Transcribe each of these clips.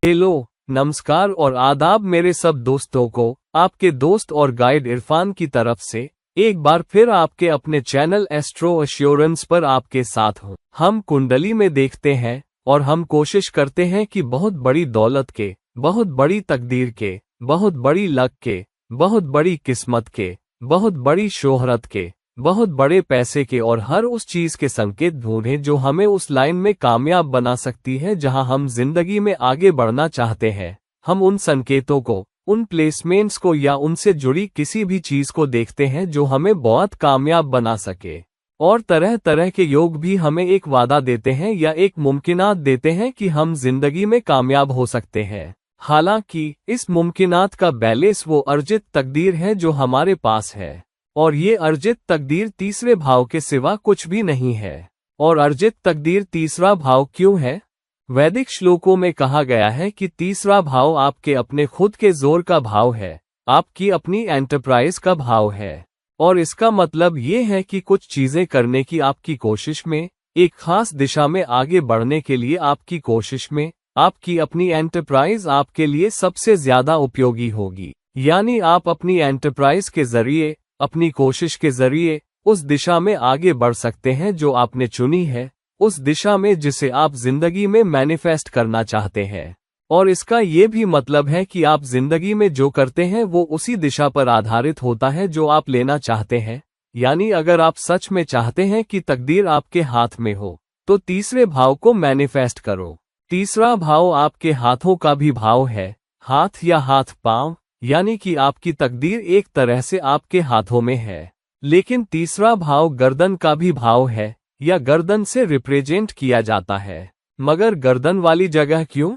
Hello, नमस्कार और आदाब मेरे सब दोस्तों को। आपके दोस्त और गाइड इरफान की तरफ से एक बार फिर आपके अपने चैनल एस्ट्रो एश्योरेंस पर आपके साथ हूँ। हम कुंडली में देखते हैं और हम कोशिश करते हैं कि बहुत बड़ी दौलत के, बहुत बड़ी तकदीर के, बहुत बड़ी लक के, बहुत बड़ी किस्मत के, बहुत बड़ी शोहरत के, बहुत बड़े पैसे के और हर उस चीज के संकेत ढूंढें जो हमें उस लाइन में कामयाब बना सकती है जहां हम जिंदगी में आगे बढ़ना चाहते हैं। हम उन संकेतों को, उन प्लेसमेंट्स को या उनसे जुड़ी किसी भी चीज को देखते हैं जो हमें बहुत कामयाब बना सके। और तरह तरह के योग भी हमें एक वादा देते हैं या एक मुमकिनात देते हैं कि हम जिंदगी में कामयाब हो सकते हैं। हालांकि इस मुमकिनात का बैलेंस वो अर्जित तकदीर है जो हमारे पास है, और ये अर्जित तकदीर तीसरे भाव के सिवा कुछ भी नहीं है। और अर्जित तकदीर तीसरा भाव क्यों है? वैदिक श्लोकों में कहा गया है कि तीसरा भाव आपके अपने खुद के जोर का भाव है, आपकी अपनी एंटरप्राइज का भाव है। और इसका मतलब ये है कि कुछ चीजें करने की आपकी कोशिश में, एक खास दिशा में आगे बढ़ने के लिए आपकी कोशिश में, आपकी अपनी एंटरप्राइज आपके लिए सबसे ज्यादा उपयोगी होगी। यानी आप अपनी एंटरप्राइज के जरिए, अपनी कोशिश के जरिए उस दिशा में आगे बढ़ सकते हैं जो आपने चुनी है, उस दिशा में जिसे आप जिंदगी में मैनिफेस्ट करना चाहते हैं। और इसका ये भी मतलब है कि आप जिंदगी में जो करते हैं वो उसी दिशा पर आधारित होता है जो आप लेना चाहते हैं। यानी अगर आप सच में चाहते हैं कि तकदीर आपके हाथ में हो, तो तीसरे भाव को मैनिफेस्ट करो। तीसरा भाव आपके हाथों का भी भाव है, हाथ या हाथ पांव, यानी कि आपकी तकदीर एक तरह से आपके हाथों में है। लेकिन तीसरा भाव गर्दन का भी भाव है, या गर्दन से रिप्रेजेंट किया जाता है। मगर गर्दन वाली जगह क्यों?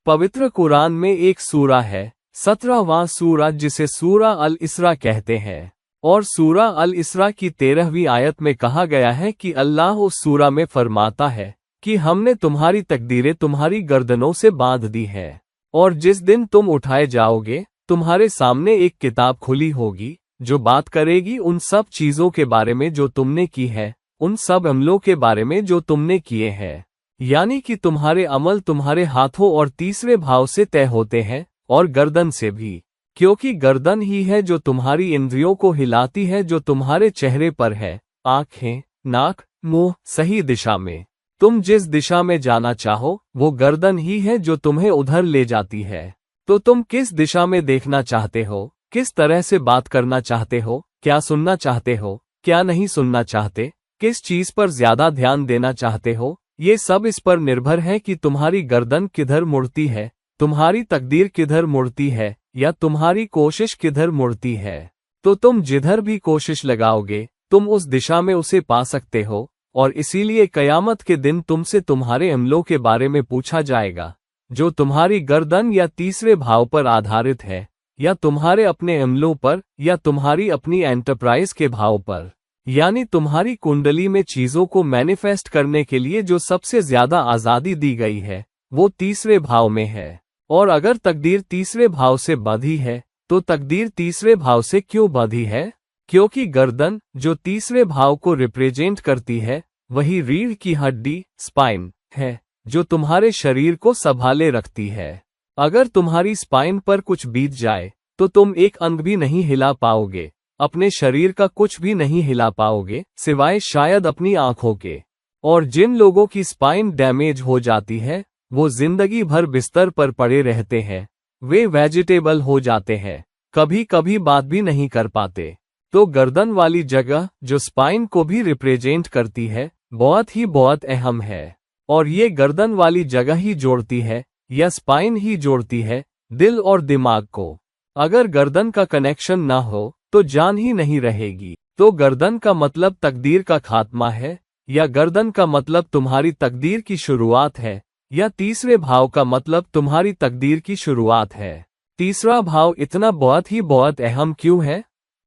पवित्र कुरान में एक सूरा है, 17वां सूरा, जिसे सूरा अल इसरा कहते हैं। और सूरा अल इसरा की 13वीं आयत में कहा गया है कि अल्लाह उस सूरा में फरमाता है कि हमने तुम्हारी तकदीरें तुम्हारी गर्दनों से बांध दी है, और जिस दिन तुम उठाए जाओगे तुम्हारे सामने एक किताब खुली होगी जो बात करेगी उन सब चीजों के बारे में जो तुमने की है, उन सब अमलों के बारे में जो तुमने किए हैं। यानी कि तुम्हारे अमल तुम्हारे हाथों और तीसरे भाव से तय होते हैं, और गर्दन से भी, क्योंकि गर्दन ही है जो तुम्हारी इंद्रियों को हिलाती है, जो तुम्हारे चेहरे पर है। आंखें, नाक, मुंह, सही दिशा में तुम जिस दिशा में जाना चाहो वो गर्दन ही है जो तुम्हें उधर ले जाती है। तो तुम किस दिशा में देखना चाहते हो, किस तरह से बात करना चाहते हो, क्या सुनना चाहते हो, क्या नहीं सुनना चाहते, किस चीज पर ज्यादा ध्यान देना चाहते हो, ये सब इस पर निर्भर है कि तुम्हारी गर्दन किधर मुड़ती है, तुम्हारी तकदीर किधर मुड़ती है, या तुम्हारी कोशिश किधर मुड़ती है। तो तुम जिधर भी कोशिश लगाओगे तुम उस दिशा में उसे पा सकते हो। और इसीलिए कयामत के दिन तुमसे तुम्हारे अमलों के बारे में पूछा जाएगा जो तुम्हारी गर्दन या तीसरे भाव पर आधारित है, या तुम्हारे अपने अमलों पर, या तुम्हारी अपनी एंटरप्राइज के भाव पर। यानी तुम्हारी कुंडली में चीजों को मैनिफेस्ट करने के लिए जो सबसे ज्यादा आजादी दी गई है वो तीसरे भाव में है। और अगर तकदीर तीसरे भाव से बंधी है तो तकदीर तीसरे भाव से क्यों बंधी है? क्योंकि गर्दन जो तीसरे भाव को रिप्रेजेंट करती है वही रीढ़ की हड्डी, स्पाइन है, जो तुम्हारे शरीर को संभाले रखती है। अगर तुम्हारी स्पाइन पर कुछ बीत जाए तो तुम एक अंग भी नहीं हिला पाओगे, अपने शरीर का कुछ भी नहीं हिला पाओगे सिवाय शायद अपनी आंखों के। और जिन लोगों की स्पाइन डैमेज हो जाती है वो जिंदगी भर बिस्तर पर पड़े रहते हैं, वे वेजिटेबल हो जाते हैं, कभी कभी बात भी नहीं कर पाते। तो गर्दन वाली जगह जो स्पाइन को भी रिप्रेजेंट करती है बहुत अहम है। और ये गर्दन वाली जगह ही जोड़ती है, या स्पाइन ही जोड़ती है, दिल और दिमाग को। अगर गर्दन का कनेक्शन ना हो तो जान ही नहीं रहेगी। तो गर्दन का मतलब तकदीर का खात्मा है, या गर्दन का मतलब तुम्हारी तकदीर की शुरुआत है, या तीसरे भाव का मतलब तुम्हारी तकदीर की शुरुआत है। तीसरा भाव इतना बहुत अहम क्यों है?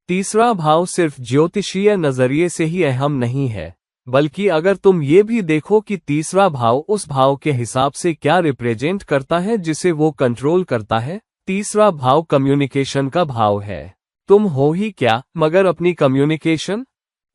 तीसरा भाव सिर्फ ज्योतिषीय नजरिए से ही अहम नहीं है, बल्कि अगर तुम ये भी देखो कि तीसरा भाव उस भाव के हिसाब से क्या रिप्रेजेंट करता है जिसे वो कंट्रोल करता है। तीसरा भाव कम्युनिकेशन का भाव है। तुम हो ही क्या मगर अपनी कम्युनिकेशन।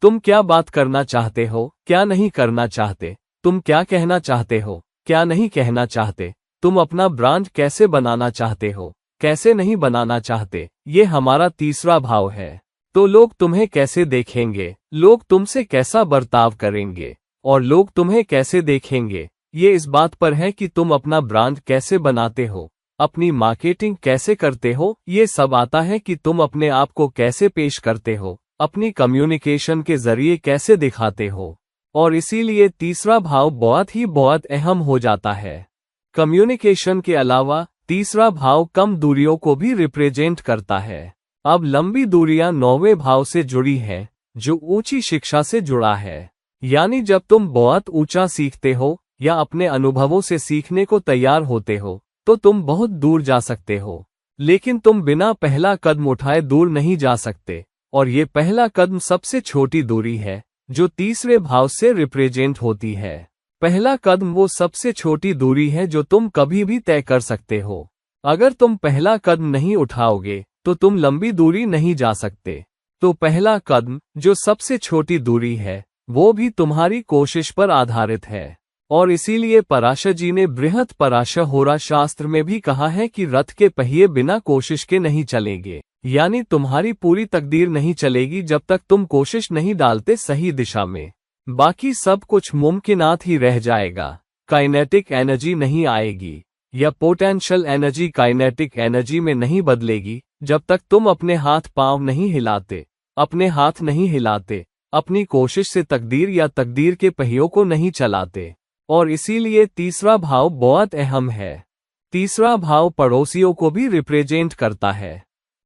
तुम क्या बात करना चाहते हो, क्या नहीं करना चाहते, तुम क्या कहना चाहते हो, क्या नहीं कहना चाहते, तुम अपना ब्रांड कैसे बनाना चाहते हो, कैसे नहीं बनाना चाहते, ये हमारा तीसरा भाव है। तो लोग तुम्हें कैसे देखेंगे, लोग तुमसे कैसा बर्ताव करेंगे और लोग तुम्हें कैसे देखेंगे, ये इस बात पर है कि तुम अपना ब्रांड कैसे बनाते हो, अपनी मार्केटिंग कैसे करते हो। ये सब आता है कि तुम अपने आप को कैसे पेश करते हो, अपनी कम्युनिकेशन के जरिए कैसे दिखाते हो। और इसीलिए तीसरा भाव बहुत अहम हो जाता है। कम्युनिकेशन के अलावा तीसरा भाव कम दूरियों को भी रिप्रेजेंट करता है। अब लंबी दूरियां 9वें भाव से जुड़ी हैं, जो ऊंची शिक्षा से जुड़ा है। यानी जब तुम बहुत ऊंचा सीखते हो या अपने अनुभवों से सीखने को तैयार होते हो तो तुम बहुत दूर जा सकते हो, लेकिन तुम बिना पहला कदम उठाए दूर नहीं जा सकते। और ये पहला कदम सबसे छोटी दूरी है जो तीसरे भाव से रिप्रेजेंट होती है। पहला कदम वो सबसे छोटी दूरी है जो तुम कभी भी तय कर सकते हो। अगर तुम पहला कदम नहीं उठाओगे तो तुम लंबी दूरी नहीं जा सकते। तो पहला कदम जो सबसे छोटी दूरी है वो भी तुम्हारी कोशिश पर आधारित है। और इसीलिए पराशर जी ने बृहत पराशर होरा शास्त्र में भी कहा है कि रथ के पहिए बिना कोशिश के नहीं चलेंगे। यानी तुम्हारी पूरी तकदीर नहीं चलेगी जब तक तुम कोशिश नहीं डालते सही दिशा में। बाकी सब कुछ मुमकिनात ही रह जाएगा। काइनेटिक एनर्जी नहीं आएगी या पोटेंशियल एनर्जी काइनेटिक एनर्जी में नहीं बदलेगी जब तक तुम अपने हाथ पांव नहीं हिलाते, अपने हाथ नहीं हिलाते, अपनी कोशिश से तकदीर या तकदीर के पहियों को नहीं चलाते। और इसीलिए तीसरा भाव बहुत अहम है। तीसरा भाव पड़ोसियों को भी रिप्रेजेंट करता है।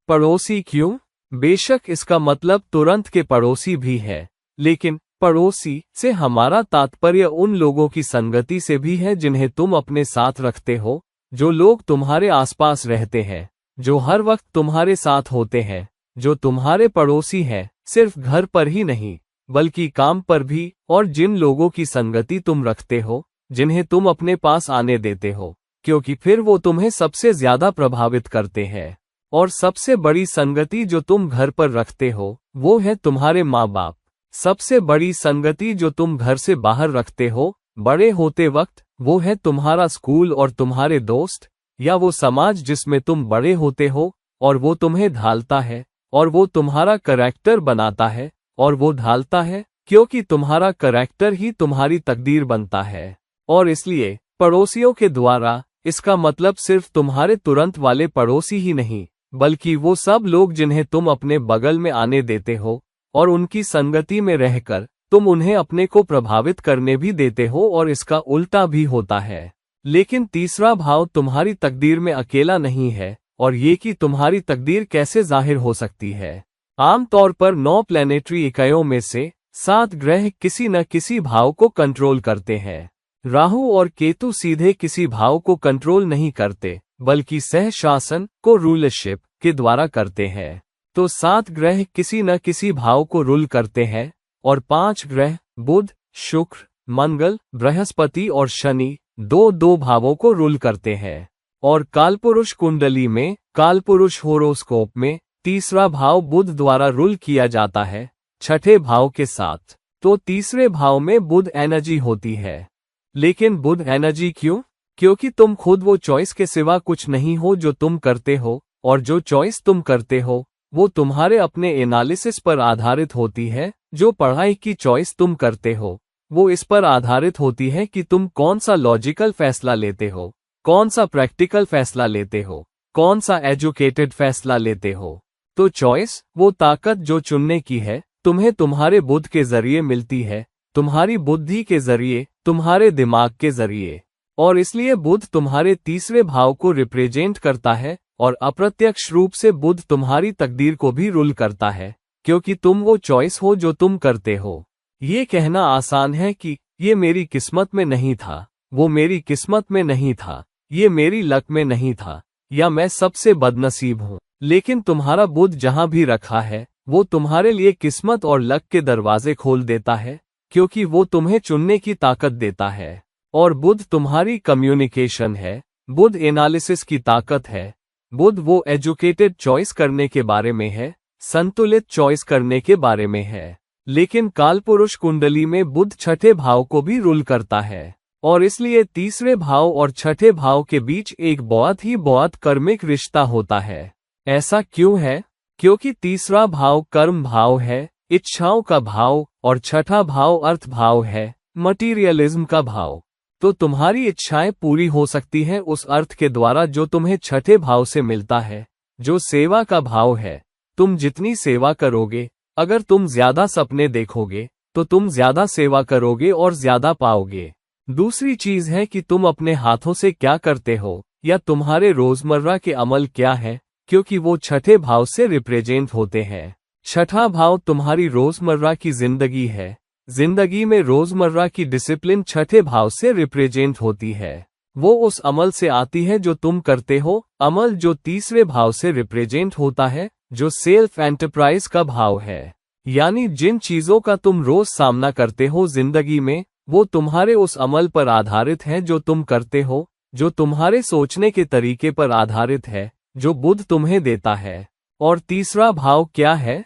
पड़ोसी क्यों? बेशक इसका मतलब तुरंत के पड़ोसी भी है, लेकिन पड़ोसी से हमारा तात्पर्य उन लोगों की संगति से भी है जिन्हें तुम अपने साथ रखते हो, जो लोग तुम्हारे आसपास रहते हैं, जो हर वक्त तुम्हारे साथ होते हैं, जो तुम्हारे पड़ोसी हैं, सिर्फ घर पर ही नहीं बल्कि काम पर भी। और जिन लोगों की संगति तुम रखते हो, जिन्हें तुम अपने पास आने देते हो, क्योंकि फिर वो तुम्हें सबसे ज्यादा प्रभावित करते हैं। और सबसे बड़ी संगति जो तुम घर पर रखते हो वो है तुम्हारे माँ बाप। सबसे बड़ी संगति जो तुम घर से बाहर रखते हो बड़े होते वक्त वो है तुम्हारा स्कूल और तुम्हारे दोस्त, या वो समाज जिसमें तुम बड़े होते हो। और वो तुम्हें ढालता है और वो तुम्हारा करैक्टर बनाता है और वो ढालता है क्योंकि तुम्हारा करैक्टर ही तुम्हारी तकदीर बनता है। और इसलिए पड़ोसियों के द्वारा इसका मतलब सिर्फ तुम्हारे तुरंत वाले पड़ोसी ही नहीं, बल्कि वो सब लोग जिन्हें तुम अपने बगल में आने देते हो और उनकी संगति में रहकर तुम उन्हें अपने को प्रभावित करने भी देते हो। और इसका उल्टा भी होता है। लेकिन तीसरा भाव तुम्हारी तकदीर में अकेला नहीं है। और ये कि तुम्हारी तकदीर कैसे जाहिर हो सकती है। आमतौर पर 9 प्लैनेटरी इकाइयों में से 7 ग्रह किसी न किसी भाव को कंट्रोल करते हैं। राहु और केतु सीधे किसी भाव को कंट्रोल नहीं करते, बल्कि सह शासन को रूलरशिप के द्वारा करते हैं। तो 7 ग्रह किसी न किसी भाव को रूल करते हैं और 5 ग्रह बुध, शुक्र, मंगल, बृहस्पति और शनि 2 भावों को रूल करते हैं। और कालपुरुष कुंडली में, कालपुरुष होरोस्कोप में तीसरा भाव बुध द्वारा रूल किया जाता है 6ठे भाव के साथ। तो तीसरे भाव में बुध एनर्जी होती है। लेकिन बुध एनर्जी क्यों? क्योंकि तुम खुद वो चॉइस के सिवा कुछ नहीं हो जो तुम करते हो, और जो चॉइस तुम करते हो वो तुम्हारे अपने एनालिसिस पर आधारित होती है। जो पढ़ाई की चॉइस तुम करते हो वो इस पर आधारित होती है कि तुम कौन सा लॉजिकल फैसला लेते हो, कौन सा प्रैक्टिकल फैसला लेते हो, कौन सा एजुकेटेड फैसला लेते हो। तो चॉइस वो ताकत जो चुनने की है तुम्हें तुम्हारे बुद्ध के जरिए मिलती है, तुम्हारी बुद्धि के जरिए, तुम्हारे दिमाग के जरिए। और इसलिए बुध तुम्हारे तीसरे भाव को रिप्रेजेंट करता है और अप्रत्यक्ष रूप से बुध तुम्हारी तकदीर को भी रूल करता है, क्योंकि तुम वो चॉइस हो जो तुम करते हो। ये कहना आसान है कि ये मेरी किस्मत में नहीं था, वो मेरी किस्मत में नहीं था, ये मेरी लक में नहीं था, या मैं सबसे बदनसीब हूँ। लेकिन तुम्हारा बुध जहां भी रखा है वो तुम्हारे लिए किस्मत और लक के दरवाजे खोल देता है, क्योंकि वो तुम्हें चुनने की ताकत देता है। और बुध तुम्हारी कम्युनिकेशन है, बुध एनालिसिस की ताकत है, बुध वो एजुकेटेड चॉइस करने के बारे में है, संतुलित चॉइस करने के बारे में है। लेकिन कालपुरुष कुंडली में बुध 6ठे भाव को भी रूल करता है और इसलिए तीसरे भाव और छठे भाव के बीच एक बहुत कर्मिक रिश्ता होता है। ऐसा क्यों है? क्योंकि तीसरा भाव कर्म भाव है, इच्छाओं का भाव, और छठा भाव अर्थ भाव है, मटीरियलिज्म का भाव। तो तुम्हारी इच्छाएं पूरी हो सकती हैं उस अर्थ के द्वारा जो तुम्हें छठे भाव से मिलता है, जो सेवा का भाव है। तुम जितनी सेवा करोगे, अगर तुम ज्यादा सपने देखोगे, तो तुम ज्यादा सेवा करोगे और ज्यादा पाओगे। दूसरी चीज है कि तुम अपने हाथों से क्या करते हो, या तुम्हारे रोजमर्रा के अमल क्या है, क्योंकि वो छठे भाव से रिप्रेजेंट होते हैं। छठा भाव तुम्हारी रोजमर्रा की जिंदगी है। जिंदगी में रोजमर्रा की डिसिप्लिन छठे भाव से रिप्रेजेंट होती है। वो उस अमल से आती है जो तुम करते हो, अमल जो तीसरे भाव से रिप्रेजेंट होता है, जो सेल्फ एंटरप्राइज का भाव है। यानी जिन चीजों का तुम रोज सामना करते हो जिंदगी में, वो तुम्हारे उस अमल पर आधारित है जो तुम करते हो, जो तुम्हारे सोचने के तरीके पर आधारित है, जो बुद्ध तुम्हें देता है। और तीसरा भाव क्या है?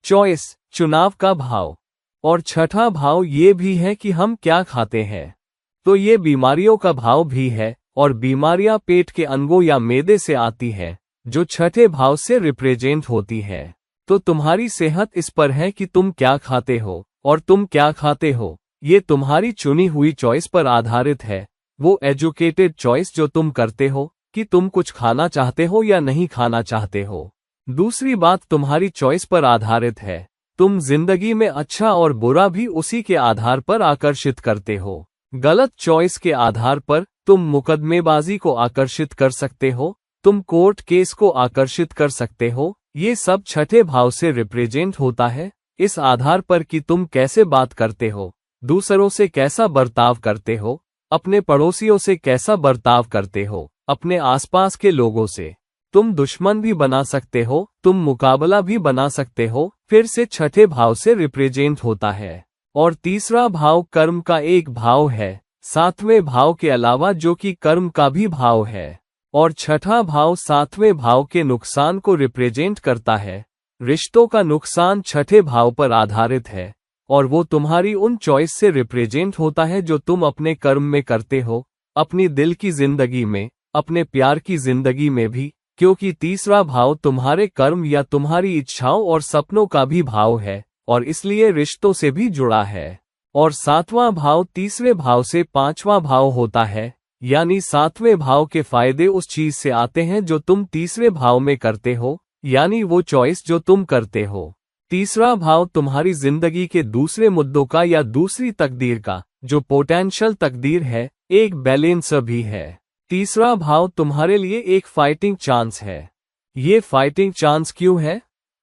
चॉइस, चुनाव का भाव। और छठा भाव ये भी है कि हम क्या खाते हैं। तो ये बीमारियों का भाव भी है, और बीमारियां पेट के अंगों या मैदे से आती है, जो छठे भाव से रिप्रेजेंट होती है। तो तुम्हारी सेहत इस पर है कि तुम क्या खाते हो, और तुम क्या खाते हो, ये तुम्हारी चुनी हुई चॉइस पर आधारित है। वो एजुकेटेड चॉइस जो तुम करते हो कि तुम कुछ खाना चाहते हो या नहीं खाना चाहते हो। दूसरी बात तुम्हारी चॉइस पर आधारित है। तुम जिंदगी में अच्छा और बुरा भी उसी के आधार पर आकर्षित करते हो। गलत चॉइस के आधार पर तुम मुकदमेबाजी को आकर्षित कर सकते हो, तुम कोर्ट केस को आकर्षित कर सकते हो। ये सब छठे भाव से रिप्रेजेंट होता है, इस आधार पर कि तुम कैसे बात करते हो, दूसरों से कैसा बर्ताव करते हो, अपने पड़ोसियों से कैसा बर्ताव करते हो, अपने आसपास के लोगों से। तुम दुश्मन भी बना सकते हो, तुम मुकाबला भी बना सकते हो, फिर से छठे भाव से रिप्रेजेंट होता है। और तीसरा भाव कर्म का एक भाव है, सातवें भाव के अलावा, जो कि कर्म का भी भाव है। और छठा भाव सातवें भाव के नुकसान को रिप्रेजेंट करता है। रिश्तों का नुकसान छठे भाव पर आधारित है, और वो तुम्हारी उन चॉइस से रिप्रेजेंट होता है जो तुम अपने कर्म में करते हो, अपनी दिल की जिंदगी में, अपने प्यार की जिंदगी में भी, क्योंकि तीसरा भाव तुम्हारे कर्म या तुम्हारी इच्छाओं और सपनों का भी भाव है, और इसलिए रिश्तों से भी जुड़ा है। और सातवां भाव तीसरे भाव से पांचवां भाव होता है, यानी सातवें भाव के फायदे उस चीज से आते हैं जो तुम तीसरे भाव में करते हो, यानी वो चॉइस जो तुम करते हो। तीसरा भाव तुम्हारी जिंदगी के दूसरे मुद्दों का या दूसरी तकदीर का, जो पोटेंशियल तकदीर है, एक बैलेंसर भी है। तीसरा भाव तुम्हारे लिए एक फाइटिंग चांस है। ये फाइटिंग चांस क्यों है?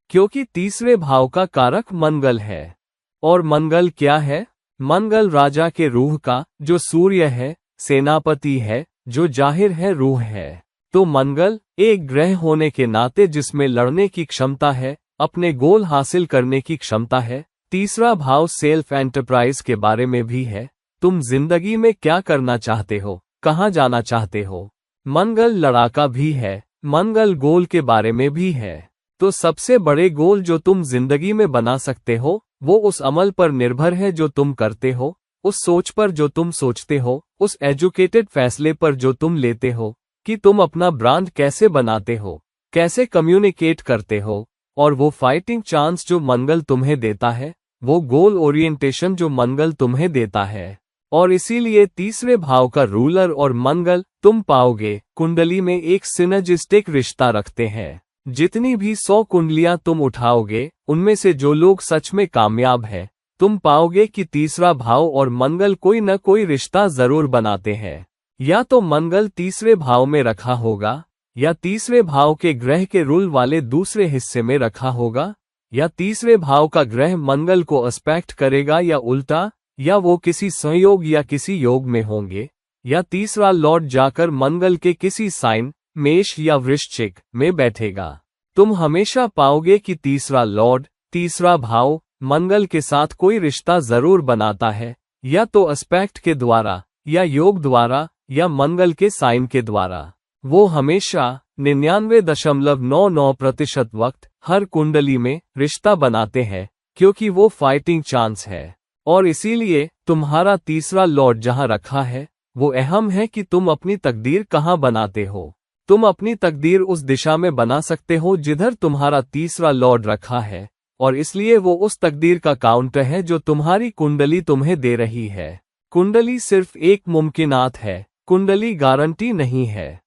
क्योंकि तीसरे भाव का कारक मंगल है। और मंगल क्या है? मंगल राजा के रूह का, जो सूर्य है, सेनापति है, जो जाहिर है रूह है। तो मंगल एक ग्रह होने के नाते जिसमें लड़ने की क्षमता है, अपने गोल हासिल करने की क्षमता है। तीसरा भाव सेल्फ एंटरप्राइज के बारे में भी है। तुम जिंदगी में क्या करना चाहते हो, कहाँ जाना चाहते हो। मंगल लड़ाका भी है, मंगल गोल के बारे में भी है। तो सबसे बड़े गोल जो तुम जिंदगी में बना सकते हो, वो उस अमल पर निर्भर है जो तुम करते हो, उस सोच पर जो तुम सोचते हो, उस एजुकेटेड फैसले पर जो तुम लेते हो कि तुम अपना ब्रांड कैसे बनाते हो, कैसे कम्युनिकेट करते हो। और वो फाइटिंग चांस जो मंगल तुम्हें देता है, वो गोल ओरिएंटेशन जो मंगल तुम्हें देता है। और इसीलिए तीसरे भाव का रूलर और मंगल तुम पाओगे कुंडली में एक सिनर्जिस्टिक रिश्ता रखते हैं। जितनी भी 100 कुंडलियां तुम उठाओगे, उनमें से जो लोग सच में कामयाब हैं, तुम पाओगे कि तीसरा भाव और मंगल कोई न कोई रिश्ता जरूर बनाते हैं। या तो मंगल तीसरे भाव में रखा होगा, या तीसरे भाव के ग्रह के रूल वाले दूसरे हिस्से में रखा होगा, या तीसरे भाव का ग्रह मंगल को एस्पेक्ट करेगा, या उल्टा, या वो किसी संयोग या किसी योग में होंगे, या तीसरा लॉर्ड जाकर मंगल के किसी साइन, मेष या वृश्चिक में बैठेगा। तुम हमेशा पाओगे कि तीसरा लॉर्ड, तीसरा भाव मंगल के साथ कोई रिश्ता जरूर बनाता है, या तो एस्पेक्ट के द्वारा, या योग द्वारा, या मंगल के साइन के द्वारा। वो हमेशा 99.99% वक्त हर कुंडली में रिश्ता बनाते हैं, क्योंकि वो फाइटिंग चांस है। और इसीलिए तुम्हारा तीसरा लॉर्ड जहां रखा है, वो अहम है कि तुम अपनी तकदीर कहाँ बनाते हो। तुम अपनी तकदीर उस दिशा में बना सकते हो जिधर तुम्हारा तीसरा लॉर्ड रखा है, और इसलिए वो उस तकदीर का काउंटर है जो तुम्हारी कुंडली तुम्हें दे रही है। कुंडली सिर्फ एक मुमकिनात है, कुंडली गारंटी नहीं है।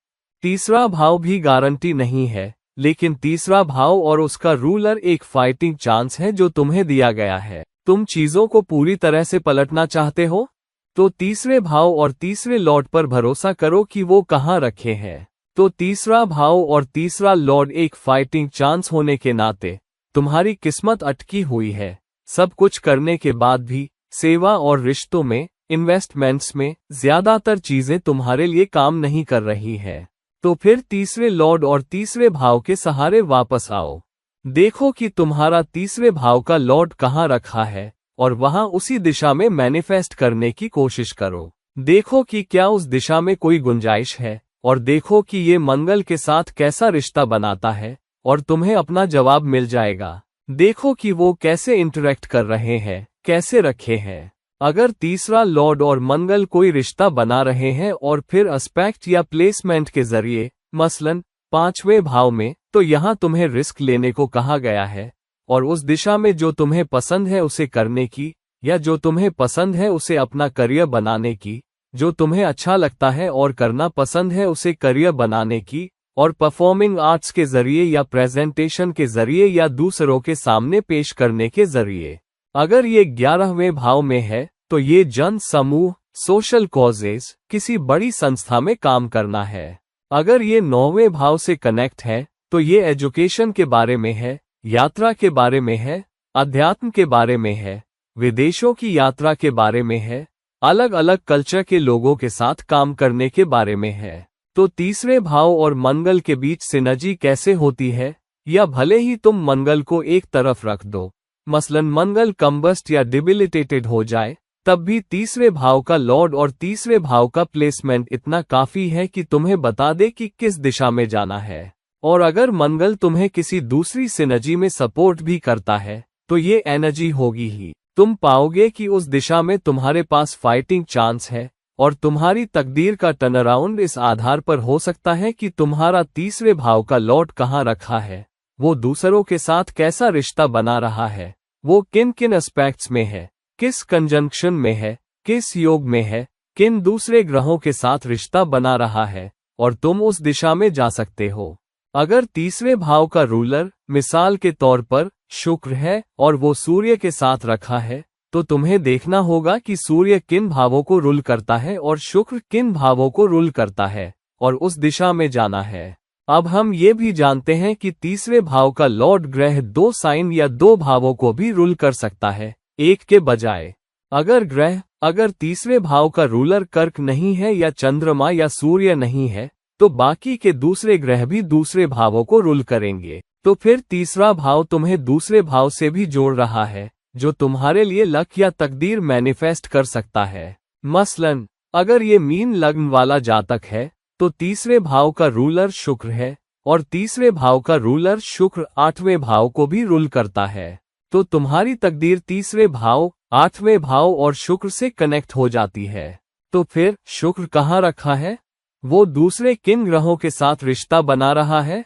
तीसरा भाव भी गारंटी नहीं है, लेकिन तीसरा भाव और उसका रूलर एक फाइटिंग चांस है जो तुम्हें दिया गया है। तुम चीजों को पूरी तरह से पलटना चाहते हो, तो तीसरे भाव और तीसरे लॉर्ड पर भरोसा करो कि वो कहाँ रखे हैं। तो तीसरा भाव और तीसरा लॉर्ड एक फाइटिंग चांस होने के नाते तुम्हारी किस्मत अटकी हुई है। सब कुछ करने के बाद भी सेवा और रिश्तों में, इन्वेस्टमेंट्स में ज्यादातर चीजें तुम्हारे लिए काम नहीं कर रही है। तो फिर तीसरे लॉर्ड और तीसरे भाव के सहारे वापस आओ। देखो कि तुम्हारा तीसरे भाव का लॉर्ड कहाँ रखा है, और वहां उसी दिशा में मैनिफेस्ट करने की कोशिश करो। देखो कि क्या उस दिशा में कोई गुंजाइश है, और देखो कि ये मंगल के साथ कैसा रिश्ता बनाता है, और तुम्हें अपना जवाब मिल जाएगा। देखो कि वो कैसे इंटरेक्ट कर रहे हैं, कैसे रखे हैं। अगर तीसरा लॉर्ड और मंगल कोई रिश्ता बना रहे हैं और फिर एस्पेक्ट या प्लेसमेंट के जरिए, मसलन 5वें भाव में, तो यहाँ तुम्हें रिस्क लेने को कहा गया है, और उस दिशा में जो तुम्हें पसंद है उसे करने की, या जो तुम्हें पसंद है उसे अपना करियर बनाने की, जो तुम्हें अच्छा लगता है और करना पसंद है उसे करियर बनाने की, और परफॉर्मिंग आर्ट्स के जरिए या प्रेजेंटेशन के जरिए या दूसरों के सामने पेश करने के जरिए। अगर ये 11वें भाव में है तो ये जन समूह, सोशल कॉजेज, किसी बड़ी संस्था में काम करना है। अगर ये 9वें भाव से कनेक्ट है तो ये एजुकेशन के बारे में है, यात्रा के बारे में है, अध्यात्म के बारे में है, विदेशों की यात्रा के बारे में है, अलग अलग कल्चर के लोगों के साथ काम करने के बारे में है। तो तीसरे भाव और मंगल के बीच सिनर्जी कैसे होती है, या भले ही तुम मंगल को एक तरफ रख दो, मसलन मंगल कंबस्ट या डिबिलिटेटेड हो जाए, तब भी तीसरे भाव का लॉर्ड और तीसरे भाव का प्लेसमेंट इतना काफी है कि तुम्हें बता दे कि किस दिशा में जाना है। और अगर मंगल तुम्हें किसी दूसरी सिनर्जी में सपोर्ट भी करता है तो ये एनर्जी होगी ही। तुम पाओगे कि उस दिशा में तुम्हारे पास फाइटिंग चांस है, और तुम्हारी तकदीर का टर्नअराउंड इस आधार पर हो सकता है कि तुम्हारा तीसरे भाव का लॉर्ड कहाँ रखा है, वो दूसरों के साथ कैसा रिश्ता बना रहा है, वो किन किन एस्पेक्ट्स में है, किस कंजंक्शन में है, किस योग में है, किन दूसरे ग्रहों के साथ रिश्ता बना रहा है, और तुम उस दिशा में जा सकते हो। अगर तीसरे भाव का रूलर मिसाल के तौर पर शुक्र है और वो सूर्य के साथ रखा है, तो तुम्हें देखना होगा कि सूर्य किन भावों को रूल करता है और शुक्र किन भावों को रूल करता है, और उस दिशा में जाना है। अब हम ये भी जानते हैं कि तीसरे भाव का लॉर्ड ग्रह 2 साइन या 2 भावों को भी रूल कर सकता है, एक के बजाय। अगर तीसरे भाव का रूलर कर्क नहीं है या चंद्रमा या सूर्य नहीं है, तो बाकी के दूसरे ग्रह भी दूसरे भावों को रूल करेंगे। तो फिर तीसरा भाव तुम्हें दूसरे भाव से भी जोड़ रहा है, जो तुम्हारे लिए लक या तकदीर मैनिफेस्ट कर सकता है। मसलन अगर ये मीन लग्न वाला जातक है तो तीसरे भाव का रूलर शुक्र है, और तीसरे भाव का रूलर शुक्र 8वें भाव को भी रूल करता है। तो तुम्हारी तकदीर तीसरे भाव, 8वें भाव और शुक्र से कनेक्ट हो जाती है। तो फिर शुक्र कहाँ रखा है, वो दूसरे किन ग्रहों के साथ रिश्ता बना रहा है,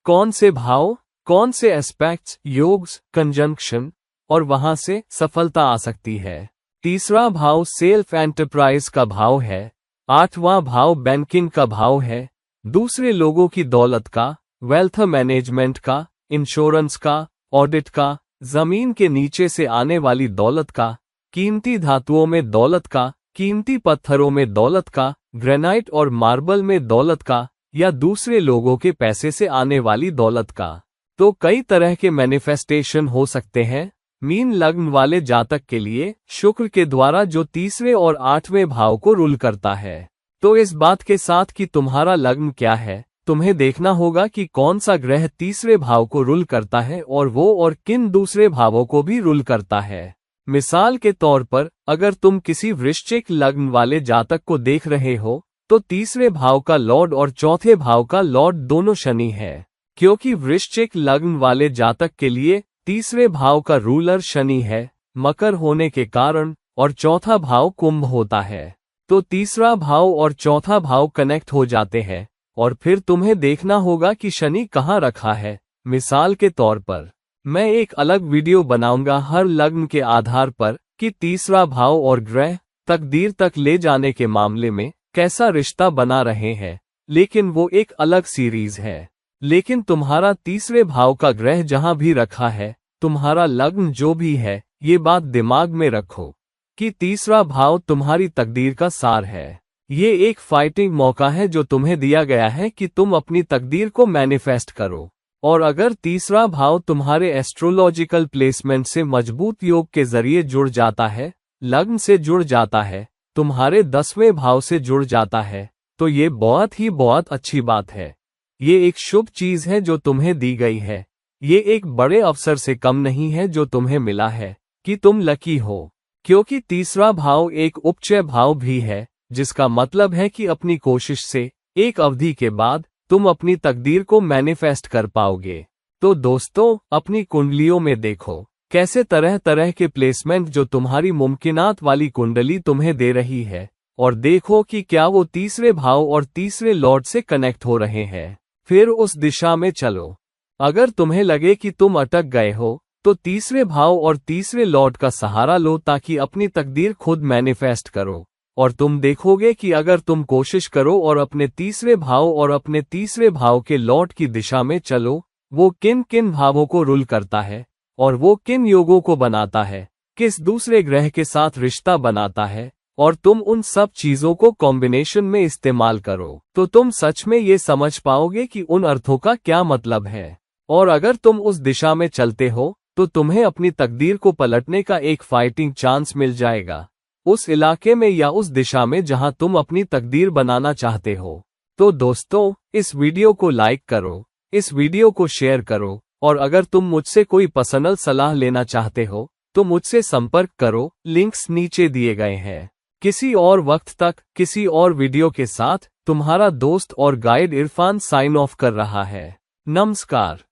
कौन से भाव, कौन से एस्पेक्ट्स, योग्स, कंजंक्शन, और वहां से सफलता आ सकती है। तीसरा भाव सेल्फ एंटरप्राइज का भाव है, 8वां भाव बैंकिंग का भाव है, दूसरे लोगों की दौलत का, वेल्थ मैनेजमेंट का, इंश्योरेंस का, ऑडिट का, जमीन के नीचे से आने वाली दौलत का, कीमती धातुओं में दौलत का, कीमती पत्थरों में दौलत का, ग्रेनाइट और मार्बल में दौलत का, या दूसरे लोगों के पैसे से आने वाली दौलत का। तो कई तरह के मैनिफेस्टेशन हो सकते हैं। मीन लग्न वाले जातक के लिए शुक्र के द्वारा जो तीसरे और 8वें भाव को रूल करता है। तो इस बात के साथ कि तुम्हारा लग्न क्या है, तुम्हें देखना होगा कि कौन सा ग्रह तीसरे भाव को रूल करता है और वो और किन दूसरे भावों को भी रूल करता है। मिसाल के तौर पर अगर तुम किसी वृश्चिक लग्न वाले जातक को देख रहे हो तो तीसरे भाव का लॉर्ड और चौथे भाव का लॉर्ड दोनों शनि है, क्योंकि वृश्चिक लग्न वाले जातक के लिए तीसरे भाव का रूलर शनि है, मकर होने के कारण, और चौथा भाव कुंभ होता है। तो तीसरा भाव और चौथा भाव कनेक्ट हो जाते हैं और फिर तुम्हें देखना होगा कि शनि कहाँ रखा है। मिसाल के तौर पर मैं एक अलग वीडियो बनाऊंगा हर लग्न के आधार पर कि तीसरा भाव और ग्रह तकदीर तक ले जाने के मामले में कैसा रिश्ता बना रहे हैं, लेकिन वो एक अलग सीरीज है। लेकिन तुम्हारा तीसरे भाव का ग्रह जहां भी रखा है, तुम्हारा लग्न जो भी है, ये बात दिमाग में रखो कि तीसरा भाव तुम्हारी तकदीर का सार है। ये एक फाइटिंग मौका है जो तुम्हें दिया गया है कि तुम अपनी तकदीर को मैनिफेस्ट करो। और अगर तीसरा भाव तुम्हारे एस्ट्रोलॉजिकल प्लेसमेंट से मजबूत योग के जरिए जुड़ जाता है, लग्न से जुड़ जाता है, तुम्हारे 10वें भाव से जुड़ जाता है, तो ये बहुत अच्छी बात है। ये एक शुभ चीज है जो तुम्हें दी गई है। ये एक बड़े अवसर से कम नहीं है जो तुम्हें मिला है कि तुम लकी हो, क्योंकि तीसरा भाव एक उपचय भाव भी है, जिसका मतलब है कि अपनी कोशिश से एक अवधि के बाद तुम अपनी तकदीर को मैनिफेस्ट कर पाओगे। तो दोस्तों, अपनी कुंडलियों में देखो कैसे तरह तरह के प्लेसमेंट जो तुम्हारी मुमकिनात वाली कुंडली तुम्हें दे रही है, और देखो कि क्या वो तीसरे भाव और तीसरे लॉर्ड से कनेक्ट हो रहे हैं। फिर उस दिशा में चलो। अगर तुम्हें लगे कि तुम अटक गए हो, तो तीसरे भाव और तीसरे लॉर्ड का सहारा लो ताकि अपनी तकदीर खुद मैनिफेस्ट करो। और तुम देखोगे कि अगर तुम कोशिश करो और अपने तीसरे भाव और अपने तीसरे भाव के लॉर्ड की दिशा में चलो, वो किन किन भावों को रूल करता है और वो किन योगों को बनाता है, किस दूसरे ग्रह के साथ रिश्ता बनाता है, और तुम उन सब चीजों को कॉम्बिनेशन में इस्तेमाल करो, तो तुम सच में ये समझ पाओगे कि उन अर्थों का क्या मतलब है। और अगर तुम उस दिशा में चलते हो, तो तुम्हें अपनी तकदीर को पलटने का एक फाइटिंग चांस मिल जाएगा, उस इलाके में या उस दिशा में जहां तुम अपनी तकदीर बनाना चाहते हो। तो दोस्तों, इस वीडियो को लाइक करो, इस वीडियो को शेयर करो, और अगर तुम मुझसे कोई पर्सनल सलाह लेना चाहते हो तो मुझसे संपर्क करो, लिंक्स नीचे दिए गए हैं। किसी और वक्त तक किसी और वीडियो के साथ तुम्हारा दोस्त और गाइड इरफान साइन ऑफ कर रहा है। नमस्कार।